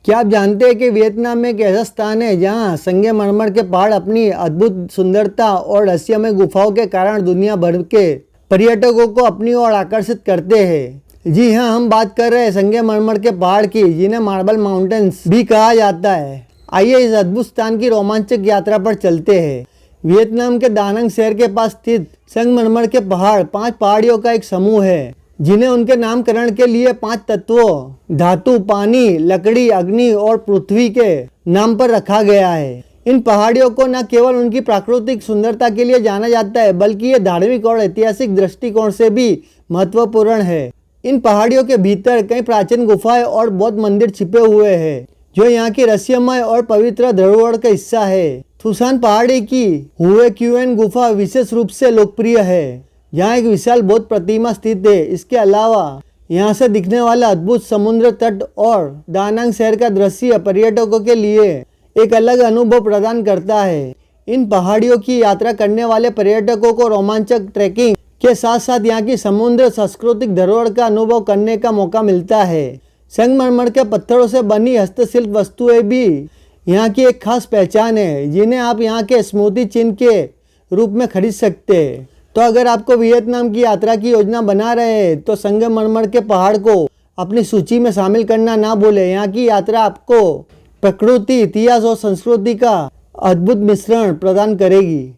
क्या आप जानते हैं कि वियतनाम में एक ऐसा स्थान है जहां संगमरमर के पहाड़ अपनी अद्भुत सुंदरता और रहस्यमय गुफाओं के कारण दुनिया भर के पर्यटकों को अपनी ओर आकर्षित करते हैं। जी हाँ, हम बात कर रहे हैं संगमरमर के पहाड़ की, जिन्हें मार्बल माउंटेन्स भी कहा जाता है। आइए इस अद्भुत स्थान की रोमांचक यात्रा पर चलते हैं। वियतनाम के दानंग शहर के पास स्थित संगमरमर के पहाड़ 5 पहाड़ियों का एक समूह है, जिन्हें उनके नामकरण के लिए 5 तत्वों धातु, पानी, लकड़ी, अग्नि और पृथ्वी के नाम पर रखा गया है। इन पहाड़ियों को न केवल उनकी प्राकृतिक सुंदरता के लिए जाना जाता है, बल्कि ये धार्मिक और ऐतिहासिक दृष्टिकोण से भी महत्वपूर्ण है। इन पहाड़ियों के भीतर कई प्राचीन गुफाएं और बौद्ध मंदिर छिपे हुए हैं, जो यहाँ की रहस्यमय और पवित्र धरोहर का हिस्सा है। थुसान पहाड़ी की हुए क्यूएन गुफा विशेष रूप से लोकप्रिय है, यहाँ एक विशाल बौद्ध प्रतिमा स्थित है। इसके अलावा यहाँ से दिखने वाला अद्भुत समुद्र तट और दानांग शहर का दृश्य पर्यटकों के लिए एक अलग अनुभव प्रदान करता है। इन पहाड़ियों की यात्रा करने वाले पर्यटकों को रोमांचक ट्रैकिंग के साथ साथ यहाँ की समुद्र सांस्कृतिक धरोहर का अनुभव करने का मौका मिलता है। संगमरमर के पत्थरों से बनी हस्तशिल्प वस्तुएं भी यहाँ की एक खास पहचान है, जिन्हें आप यहाँ के स्मृति चिन्ह के रूप में खरीद सकते हैं। तो अगर आपको वियतनाम की यात्रा की योजना बना रहे हैं तो संगमरमर के पहाड़ को अपनी सूची में शामिल करना ना भूलें। यहाँ की यात्रा आपको प्रकृति, इतिहास और संस्कृति का अद्भुत मिश्रण प्रदान करेगी।